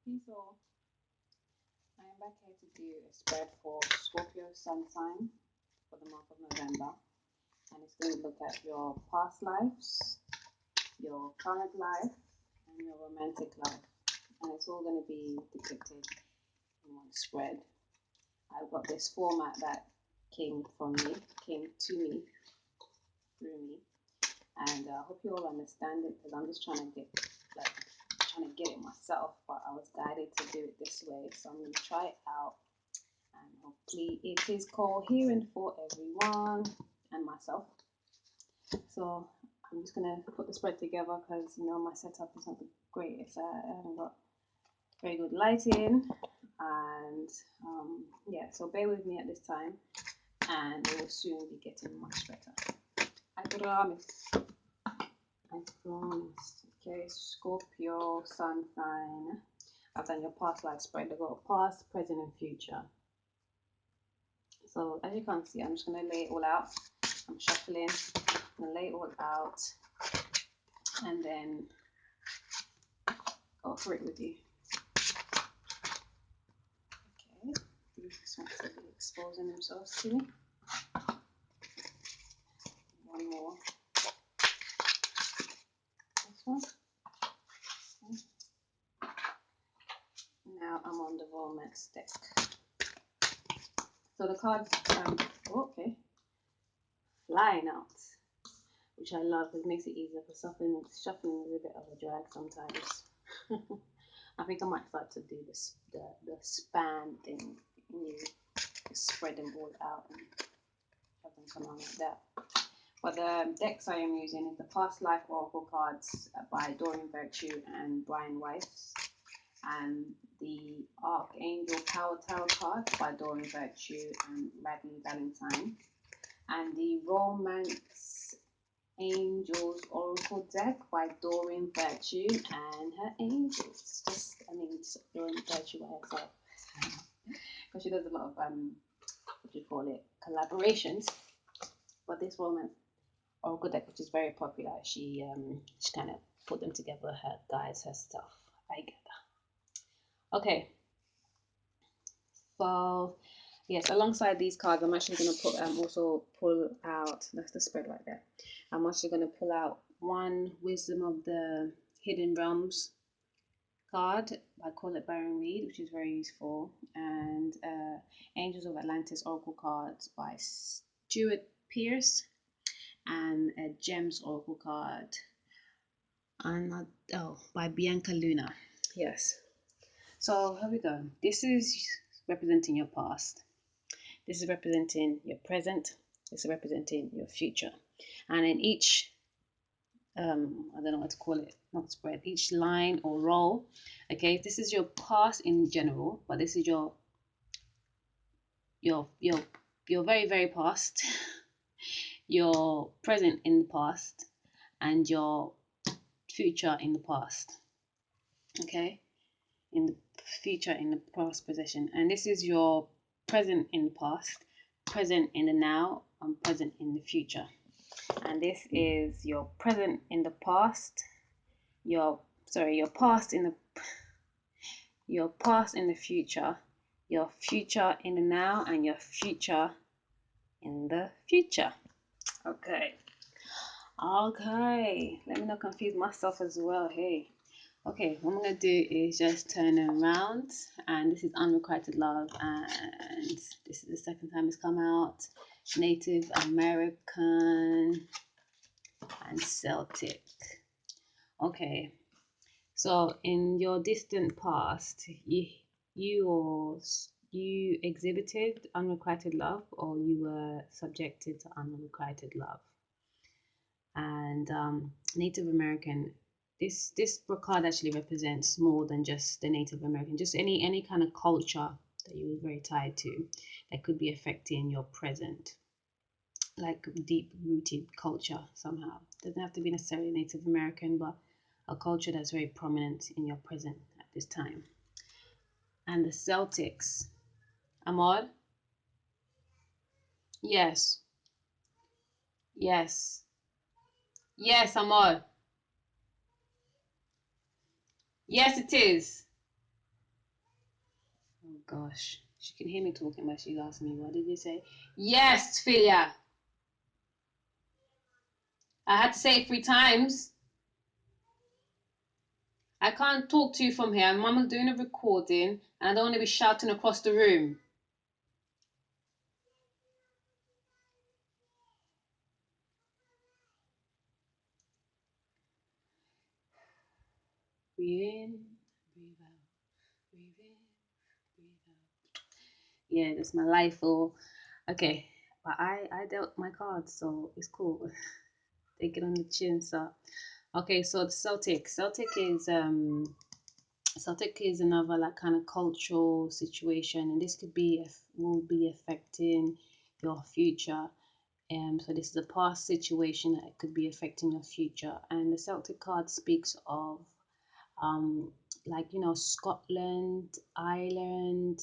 Peace all. I am back here to do a spread for Scorpio Sun sign for the month of November, and it's going to look at your past lives, your current life, and your romantic life, and it's all going to be depicted in one spread. I've got this format that came to me through me, and I hope you all understand it because I'm just trying to get it myself, but I was guided to do it this way, so I'm going to try it out, and hopefully it is coherent for everyone and myself. So I'm just going to put the spread together because my setup is not the greatest. I haven't got very good lighting, and yeah, so bear with me at this time, and it will soon be getting much better. I promise. I promise. Okay, Scorpio, Sun sign. I've done your past life spread. I've got past, present, and future. So as you can see, I'm just going to lay it all out. I'm shuffling. I'm going to lay it all out and then go for it with you. Okay, these ones are exposing themselves to me. One more. This one. Okay. Now I'm on the romance deck. So the cards, flying out, which I love because it makes it easier for shuffling. Shuffling is a bit of a drag sometimes. I think I might start to do this the span thing. You spread them all out and have them come on like that. But the decks I am using is the Past Life Oracle cards by Doreen Virtue and Brian Weiss, and the Archangel Power Tarot cards by Doreen Virtue and Radley Valentine, and the Romance Angels Oracle deck by Doreen Virtue and her angels. Doreen Virtue by herself, because she does a lot of collaborations. But this Romance Oracle deck, which is very popular, she kind of put them together. Her guys, her stuff. I get that. Okay. So yes, alongside these cards, I'm actually going to also pull out. That's the spread right there. I'm actually going to pull out one Wisdom of the Hidden Realms card by Colette Baron Reed, which is very useful, and Angels of Atlantis Oracle cards by Stuart Pierce, and a Gems Oracle card by Bianca Luna. Yes. So here we go. This is representing your past. This is representing your present. This is representing your future. And in each, I don't know what to call it, not spread, each line or row, okay, this is your past in general, but this is your very, very past, your present in the past, and your future in the past, okay, in the future in the past position. And this is your present in the past, present in the now, and present in the future. And this is your present in the past, your past in the future, your future in the now, and your future in the future. Okay, let me not confuse myself as well. Hey, okay, what I'm gonna do is just turn around, and this is Unrequited Love, and this is the second time it's come out. Native American and Celtic. Okay, so in your distant past, you exhibited unrequited love, or you were subjected to unrequited love. And Native American, this card actually represents more than just the Native American, just any kind of culture that you were very tied to that could be affecting your present, like deep rooted culture somehow. Doesn't have to be necessarily Native American, but a culture that's very prominent in your present at this time. And the Celtics, Ahmad? Yes. Yes. Yes, Ahmad. Yes, it is. Gosh, she can hear me talking, but she's asking me, what did you say? Yes, Philia. I had to say it 3 times. I can't talk to you from here. Mama's doing a recording, and I don't want to be shouting across the room. Breathe in, breathe out, breathe in, breathe out. Yeah, that's my life. Or okay, but I dealt my cards, so it's cool. Take it on the chin. So okay, so the Celtic is another like kind of cultural situation, and this could be will be affecting your future. So this is a past situation that could be affecting your future, and the Celtic card speaks of like Scotland, Ireland,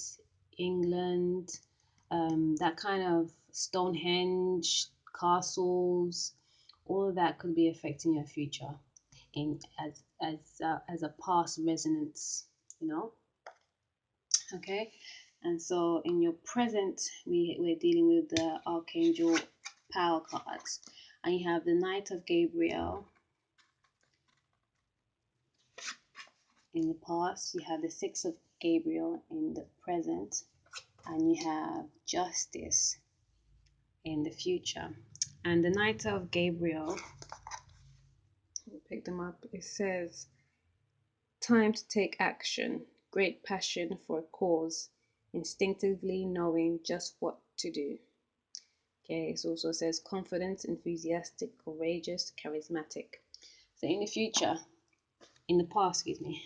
England, that kind of Stonehenge, castles, all of that could be affecting your future in as a past resonance, okay. And so in your present, we're dealing with the Archangel power cards, and you have the Knight of Gabriel. In the past, you have the Six of Gabriel in the present, and you have Justice in the future. And the Knight of Gabriel, we'll pick them up. It says, time to take action, great passion for a cause, instinctively knowing just what to do. Okay, it also says confident, enthusiastic, courageous, charismatic. So in the future, in the past, excuse me,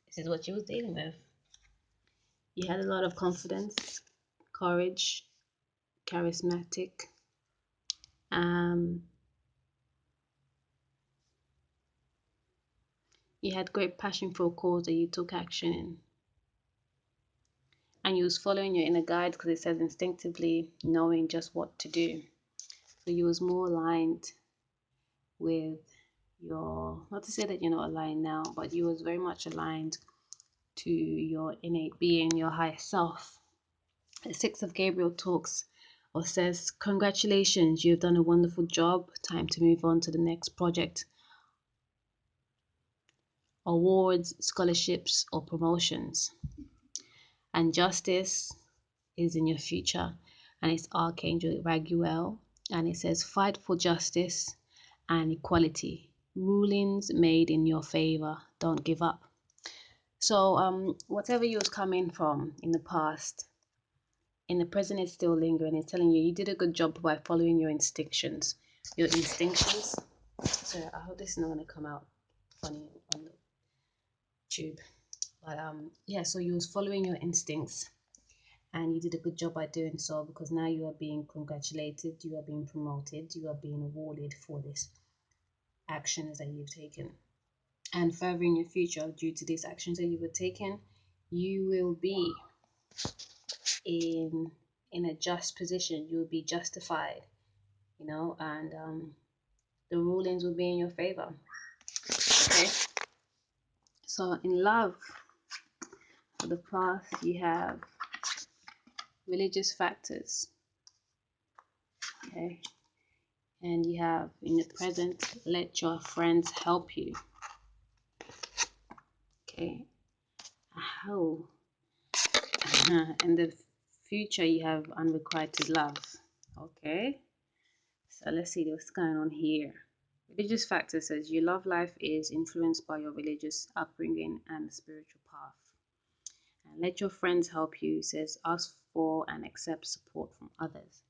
this is what you was dealing with. You had a lot of confidence, courage, charismatic. You had great passion for a cause that you took action in. And you was following your inner guide because it says instinctively knowing just what to do. So you was more aligned with your, not to say that you're not aligned now, but you was very much aligned to your innate being, your higher self. The Six of Gabriel talks or says, congratulations, you've done a wonderful job. Time to move on to the next project. Awards, scholarships, or promotions. And Justice is in your future, and it's Archangel Raguel, and it says, fight for justice and equality. Rulings made in your favor. Don't give up. So whatever you was coming from in the past, in the present it's still lingering. It's telling you you did a good job by following your instinctions. So I hope this is not going to come out funny on the tube. But yeah, so you was following your instincts, and you did a good job by doing so, because now you are being congratulated, you are being promoted, you are being awarded for this actions that you've taken. And further in your future, due to these actions that you were taking, you will be in a just position. You will be justified, and the rulings will be in your favor. Okay. So in love, for the past, you have religious factors. Okay. And you have in the present, let your friends help you. Okay. Oh. In the future, you have unrequited love. Okay. So let's see what's going on here. Religious factor says your love life is influenced by your religious upbringing and spiritual path. And let your friends help you says ask for and accept support from others.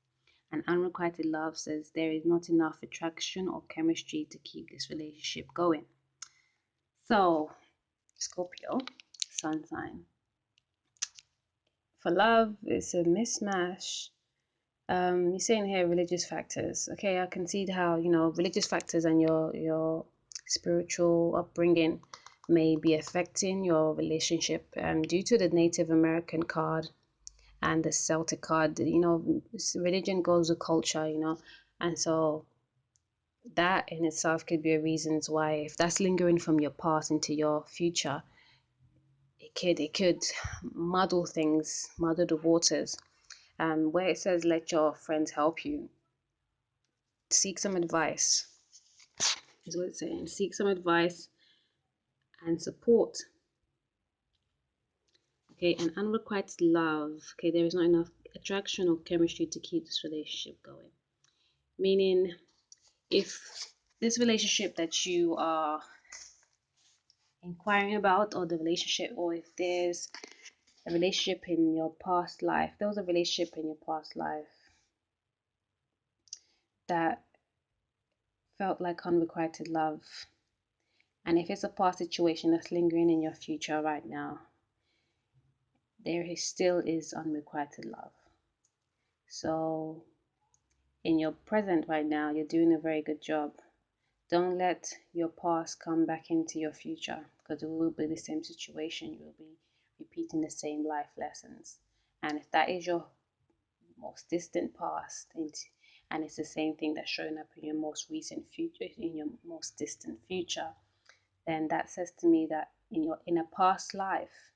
And unrequited love says there is not enough attraction or chemistry to keep this relationship going. So, Scorpio, sun sign. For love, it's a mismatch. You're saying here religious factors. Okay, I can see how religious factors and your spiritual upbringing may be affecting your relationship. Due to the Native American card and the Celtic card, religion goes with culture, and so that in itself could be a reason why, if that's lingering from your past into your future, it could muddle things, muddle the waters. Where it says let your friends help you, seek some advice is what it's saying. Seek some advice and support. Okay, and unrequited love. Okay, there is not enough attraction or chemistry to keep this relationship going. Meaning, if this relationship that you are inquiring about, or the relationship, or if there's a relationship in your past life, there was a relationship in your past life that felt like unrequited love, and if it's a past situation that's lingering in your future right now, still is unrequited love. So in your present right now, you're doing a very good job. Don't let your past come back into your future, because it will be the same situation. You will be repeating the same life lessons. And if that is your most distant past, and it's the same thing that's showing up in your most recent future, in your most distant future, then that says to me that in a past life,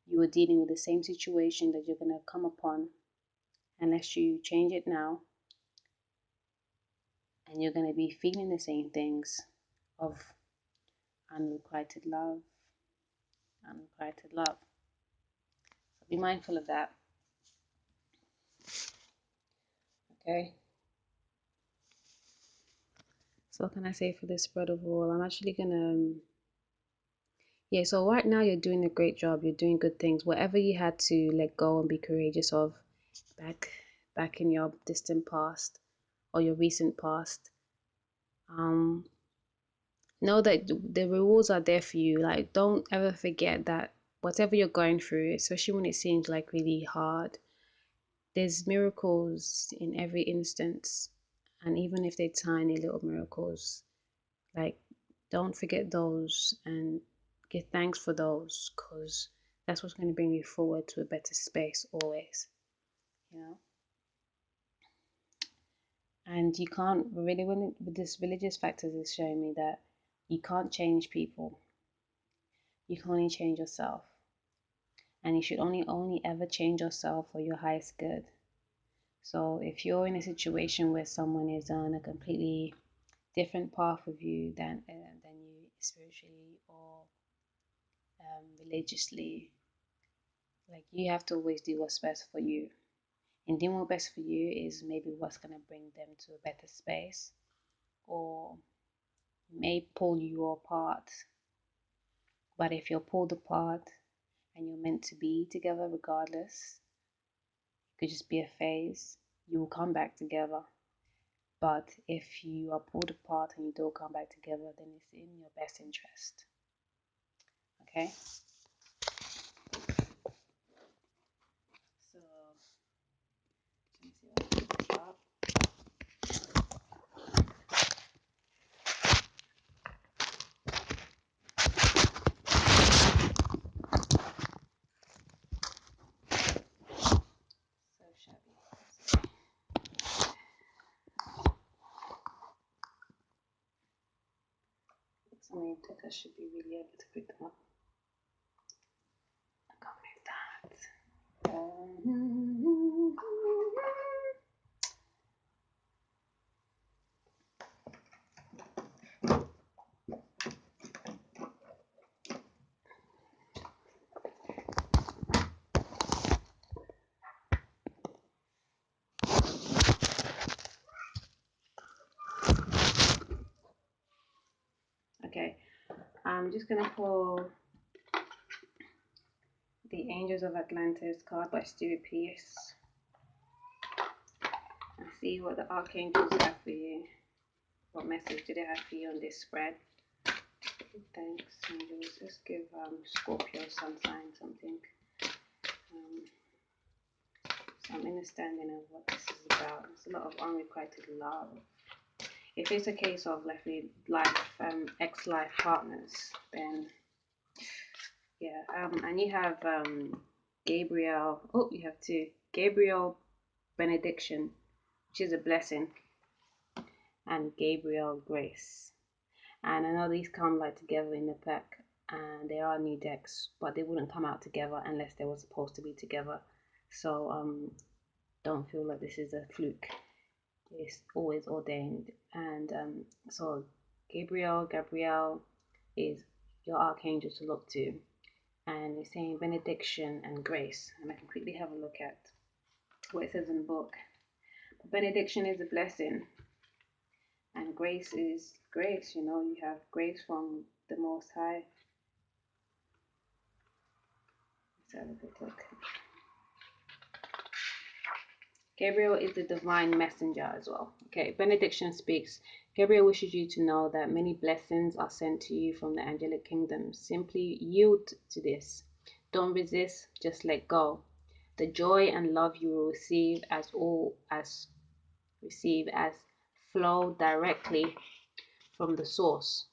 you were dealing with the same situation that you're going to come upon, unless you change it now, and you're going to be feeling the same things of unrequited love. Unrequited love. So be mindful of that. Okay. So what can I say for this spread overall? I'm actually gonna so right now you're doing a great job. You're doing good things. Whatever you had to let go and be courageous of back in your distant past or your recent past, know that the rewards are there for you. Like, don't ever forget that whatever you're going through, especially when it seems like really hard, there's miracles in every instance. And even if they're tiny little miracles, like, don't forget those and give thanks for those, because that's what's going to bring you forward to a better space always, you know. And you can't really, with this religious factors, is showing me that you can't change people. You can only change yourself, and you should only ever change yourself for your highest good. So if you're in a situation where someone is on a completely different path with you than you spiritually or religiously, like, you have to always do what's best for you. And doing what's best for you is maybe what's going to bring them to a better space, or may pull you apart. But if you're pulled apart and you're meant to be together regardless, it could just be a phase. You will come back together. But if you are pulled apart and you don't come back together, then it's in your best interest. Okay? So, let me see what I can pick up. So shabby. Something that I should be really able to pick them up. I can't move that. Okay, I'm just gonna pull the Angels of Atlantis card by Stuart Pearce and see what the archangels have for you. What message do they have for you on this spread? Thanks, angels. Let's give Scorpio sun sign something. Some understanding of what this is about. There's a lot of unrequited love. If it's a case of ex-life partners, then yeah. And you have Gabriel. Oh, you have two. Gabriel benediction, which is a blessing, and Gabriel grace. And I know these come like together in the pack. and they are new decks, but they wouldn't come out together unless they were supposed to be together. So don't feel like this is a fluke. It's always ordained. And so Gabriel is your archangel to look to, and it's saying benediction and grace. And I can quickly have a look at what it says in the book. Benediction is a blessing, and grace is grace. You know, you have grace from the Most High. Let's have a quick look. Gabriel is the divine messenger as well. Okay, benediction speaks. Gabriel wishes you to know that many blessings are sent to you from the angelic kingdom. Simply yield to this. Don't resist, just let go. The joy and love you will receive as flow directly from the source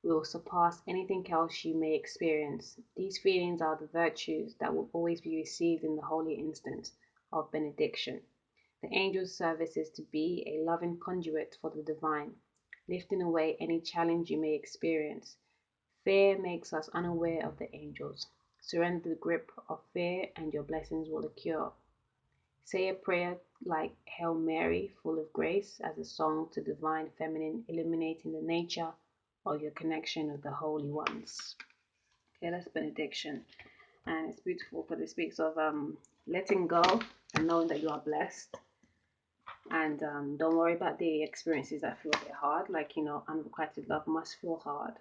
will surpass anything else you may experience. These feelings are the virtues that will always be received in the holy instant of benediction. The angel's service is to be a loving conduit for the divine, lifting away any challenge you may experience. Fear makes us unaware of the angels. Surrender the grip of fear and your blessings will occur. Say a prayer like Hail Mary, full of grace, as a song to divine feminine, illuminating the nature of your connection with the holy ones. Okay, that's benediction. And it's beautiful because it speaks of letting go and knowing that you are blessed. And don't worry about the experiences that feel a bit hard. Like, you know, unrequited love must feel hard.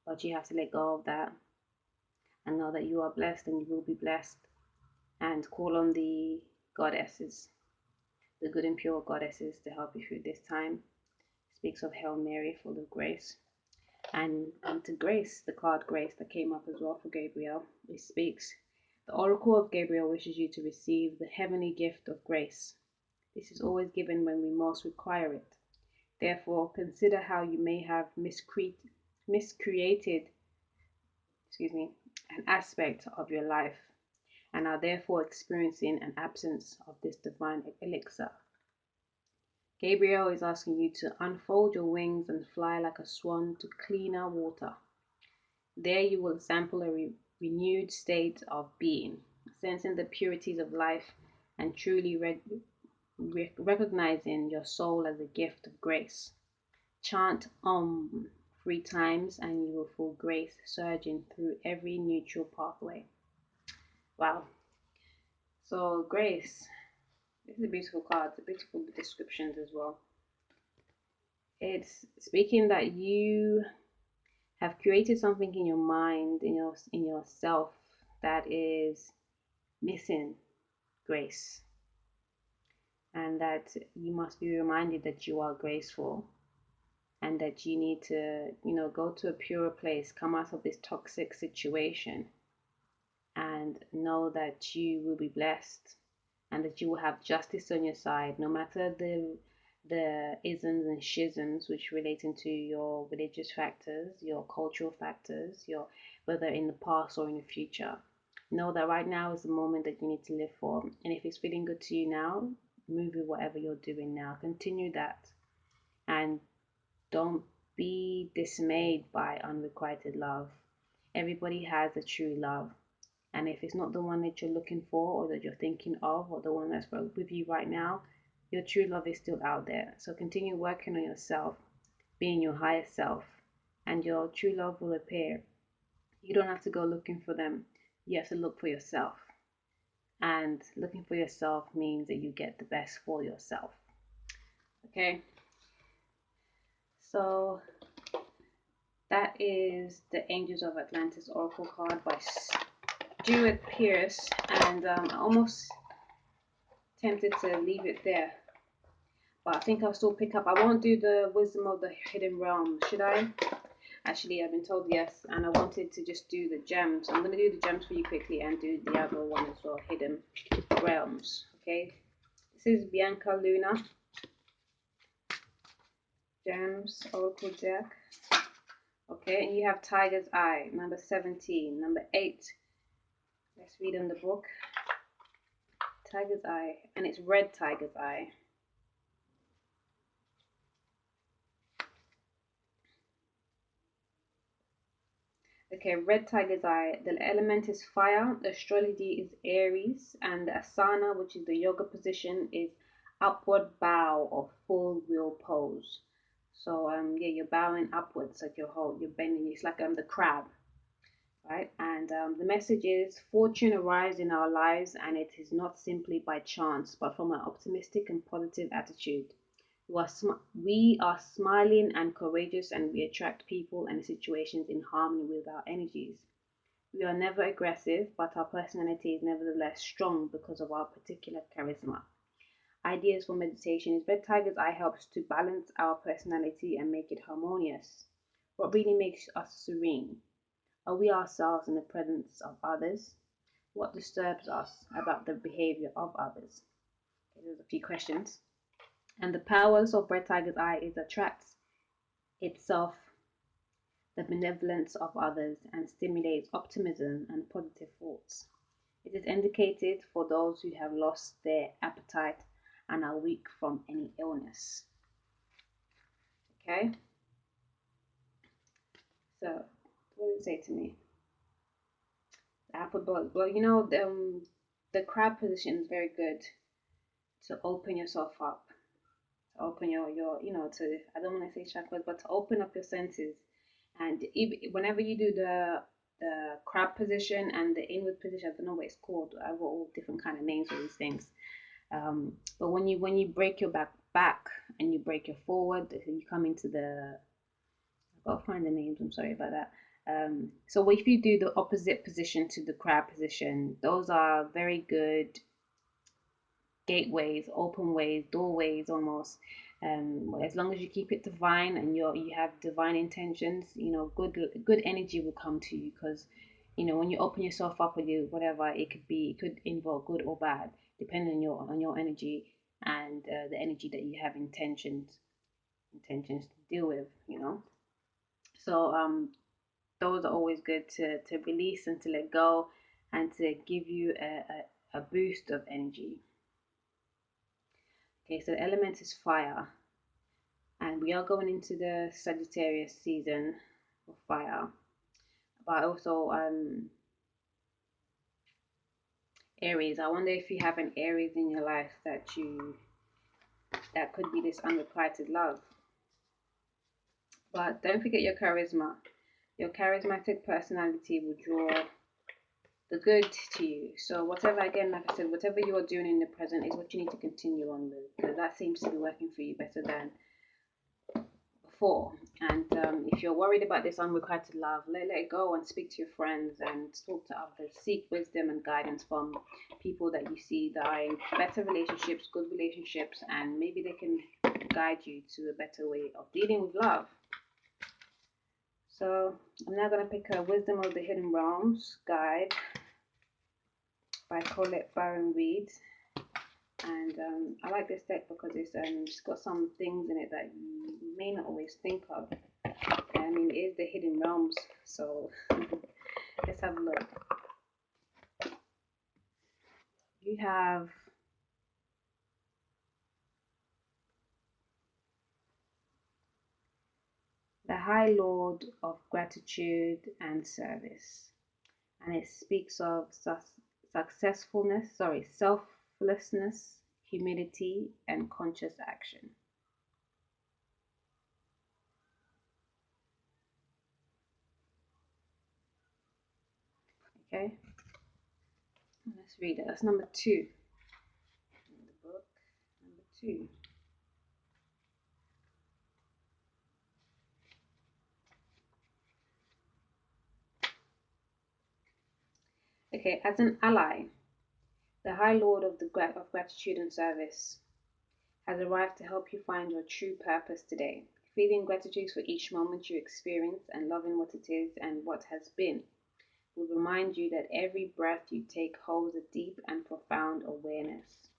But you have to let go of that and know that you are blessed and you will be blessed. And call on the goddesses, the good and pure goddesses, to help you through this time. It speaks of Hail Mary, full of grace. And to grace, the card grace that came up as well for Gabriel, it speaks. The oracle of Gabriel wishes you to receive the heavenly gift of grace. This is always given when we most require it. Therefore, consider how you may have miscreated an aspect of your life and are therefore experiencing an absence of this divine elixir. Gabriel is asking you to unfold your wings and fly like a swan to cleaner water. There you will sample a renewed state of being, sensing the purities of life and truly recognizing your soul as a gift of grace. Chant Om 3 times and you will feel grace surging through every neutral pathway. Wow. So grace. This is a beautiful card. It's a beautiful descriptions as well. It's speaking that you have created something in your mind, in yourself, that is missing grace, and that you must be reminded that you are graceful, and that you need to, go to a purer place, come out of this toxic situation, and know that you will be blessed, and that you will have justice on your side, no matter the isms and schisms which relate into your religious factors, your cultural factors, whether in the past or in the future. Know that right now is the moment that you need to live for. And if it's feeling good to you now, move with whatever you're doing now. Continue that. And don't be dismayed by unrequited love. Everybody has a true love. And if it's not the one that you're looking for or that you're thinking of or the one that's with you right now, your true love is still out there. So continue working on yourself, being your highest self, and your true love will appear. You don't have to go looking for them. You have to look for yourself. And looking for yourself means that you get the best for yourself. Okay? So that is the Angels of Atlantis Oracle card by Stuart Pierce. And I'm almost tempted to leave it there. But I think I'll still pick up. I won't do the Wisdom of the Hidden Realm. Should I? Actually, I've been told yes. And I wanted to just do the gems. I'm going to do the gems for you quickly and do the other one as well. Hidden Realms. Okay. This is Bianca Luna. Gems. Oracle deck. Okay. And you have Tiger's Eye. Number 17. Number 8. Let's read on the book. Tiger's Eye. And it's red Tiger's Eye. Okay, red tiger's eye. The element is fire. The astrology is Aries, and the asana, which is the yoga position, is upward bow or full wheel pose. So yeah, you're bowing upwards, like you're bending. It's like the crab, right? And the message is fortune arrives in our lives, and it is not simply by chance, but from an optimistic and positive attitude. We are smiling and courageous, and we attract people and situations in harmony with our energies. We are never aggressive, but our personality is nevertheless strong because of our particular charisma. Ideas for meditation is red tiger's eye helps to balance our personality and make it harmonious. What really makes us serene? Are we ourselves in the presence of others? What disturbs us about the behavior of others? Okay, there's a few questions. And the powers of red tiger's eye is attracts itself the benevolence of others and stimulates optimism and positive thoughts. It is indicated for those who have lost their appetite and are weak from any illness. Okay, so what did it say to me? The apple bottle. Well, the crab position is very good to open yourself up, to open to, I don't want to say chakras, but to open up your senses. And whenever you do the crab position and the inward position, I don't know what it's called. I've got all different kind of names for these things. But when you break your back and you break your forward, you come into the, I've got to find the names. I'm sorry about that. So if you do the opposite position to the crab position, those are very good gateways, open ways, doorways almost. As long as you keep it divine and you have divine intentions, good energy will come to you, because when you open yourself up with you whatever, it could involve good or bad depending on your energy and the energy that you have intentions to deal with. So those are always good to release and to let go and to give you a boost of energy. Okay, so the element is fire, and we are going into the Sagittarius season of fire, but also Aries. I wonder if you have an Aries in your life that could be this unrequited love. But don't forget your charisma. Your charismatic personality will draw the good to you. So whatever, again, like I said, whatever you are doing in the present is what you need to continue on with, because that seems to be working for you better than before. And if you're worried about this unrequited love, let it go and speak to your friends and talk to others. Seek wisdom and guidance from people that you see that are in better relationships, good relationships, and maybe they can guide you to a better way of dealing with love. So I'm now going to pick a Wisdom of the Hidden Realms guide by Colette Baron Reed. And I like this deck because it's got some things in it that you may not always think of. I mean, it is the hidden realms, so let's have a look. You have the High Lord of Gratitude and Service, and it speaks of selflessness, humility, and conscious action. Okay, let's read it. That's number 2 in the book. Number 2. Okay, as an ally, the High Lord of Gratitude and Service has arrived to help you find your true purpose today. Feeling gratitude for each moment you experience and loving what it is and what has been will remind you that every breath you take holds a deep and profound awareness.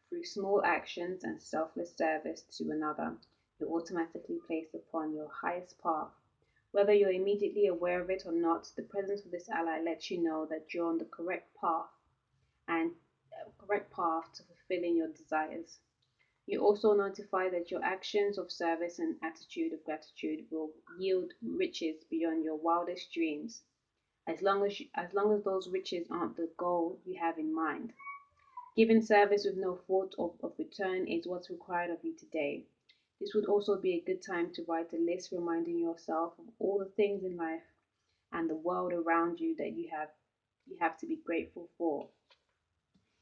Through small actions and selfless service to another, you're automatically placed upon your highest path. Whether you're immediately aware of it or not, the presence of this ally lets you know that you're on the correct path to fulfilling your desires. You also notify that your actions of service and attitude of gratitude will yield riches beyond your wildest dreams. as long as those riches aren't the goal you have in mind. Giving service with no thought of return is what's required of you today. This would also be a good time to write a list reminding yourself of all the things in life and the world around you that you have to be grateful for.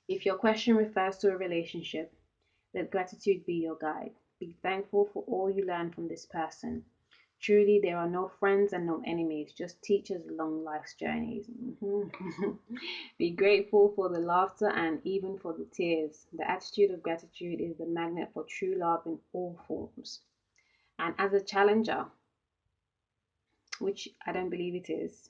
If your question refers to a relationship, let gratitude be your guide. Be thankful for all you learn from this person. Truly, there are no friends and no enemies, just teachers along life's journeys. Be grateful for the laughter and even for the tears. The attitude of gratitude is the magnet for true love in all forms. And as a challenger, which I don't believe it is,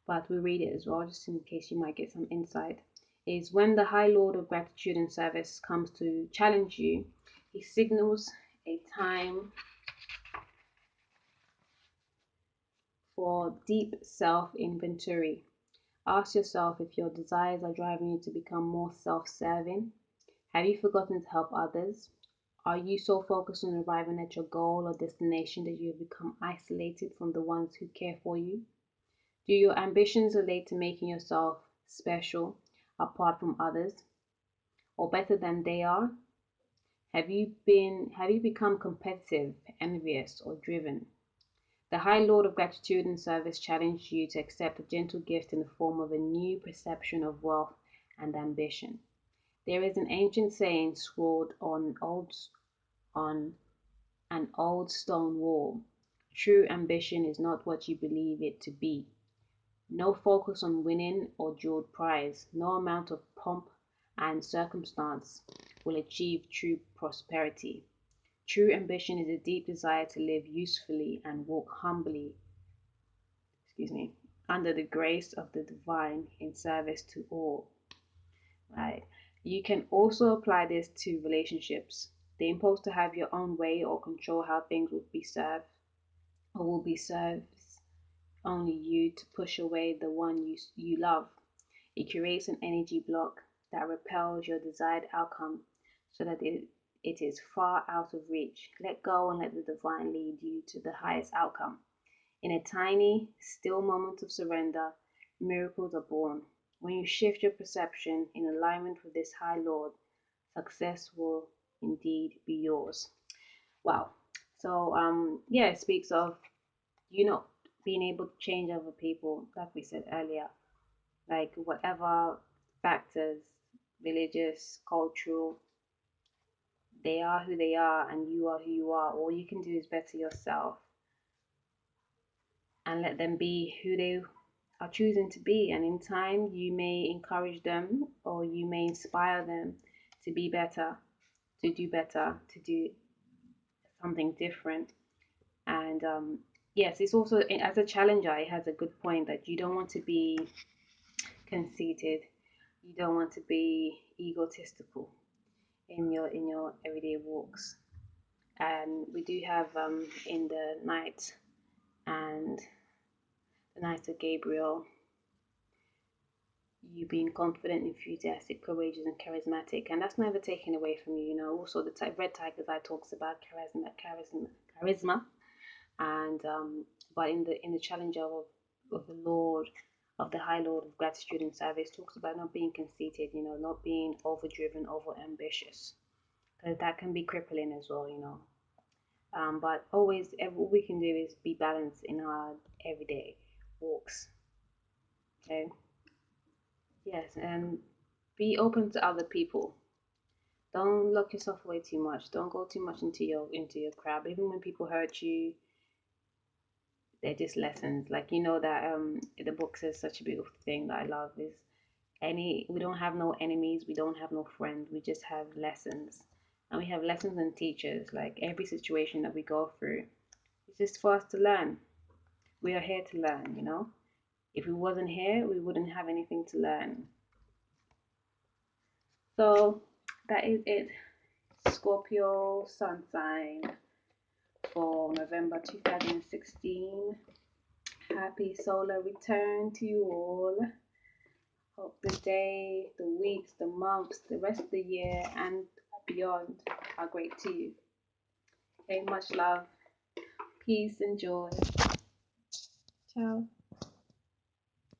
but we'll read it as well, just in case you might get some insight, is when the High Lord of Gratitude and Service comes to challenge you, he signals a time for deep self-inventory. Ask yourself if your desires are driving you to become more self-serving. Have you forgotten to help others? Are you so focused on arriving at your goal or destination that you have become isolated from the ones who care for you? Do your ambitions relate to making yourself special, apart from others, or better than they are? Have you become competitive, envious, or driven? The High Lord of Gratitude and Service challenged you to accept a gentle gift in the form of a new perception of wealth and ambition. There is an ancient saying scrawled on an old stone wall. True ambition is not what you believe it to be. No focus on winning or jeweled prize, no amount of pomp and circumstance will achieve true prosperity. True ambition is a deep desire to live usefully and walk humbly, under the grace of the divine in service to all. Right? You can also apply this to relationships. The impulse to have your own way or control how things will be served only you to push away the one you love. It creates an energy block that repels your desired outcome so that it is far out of reach. Let go and let the divine lead you to the highest outcome. In a tiny, still moment of surrender, miracles are born. When you shift your perception in alignment with this High Lord, success will indeed be yours. Wow. So yeah, it speaks of being able to change other people, like we said earlier, like whatever factors, religious, cultural, they are who they are and you are who you are. All you can do is better yourself and let them be who they are choosing to be. And in time, you may encourage them or you may inspire them to be better, to do something different. And yes, it's also, as a challenger, it has a good point that you don't want to be conceited, you don't want to be egotistical in your everyday walks. And we do have in the night and the night of Gabriel, you being confident, enthusiastic, courageous, and charismatic, and that's never taken away from you. Also the red tiger's eye talks about charisma, and but in the challenger of the Lord, of the High Lord of Gratitude and Service, talks about not being conceited, not being overdriven, over ambitious, because that can be crippling as well. But always, all we can do is be balanced in our everyday walks. Okay. Yes, and be open to other people. Don't lock yourself away too much. Don't go too much into your crowd. Even when people hurt you, they're just lessons. Like that the book says such a beautiful thing that I love is we don't have no enemies, we don't have no friends, we just have lessons. And we have lessons and teachers. Like every situation that we go through, it's just for us to learn. We are here to learn. If we wasn't here, we wouldn't have anything to learn. So that is it. Scorpio sun sign for November 2016. Happy solar return to you all. Hope the day, the weeks, the months, the rest of the year and beyond are great to you. Okay, much love, peace and joy. Ciao.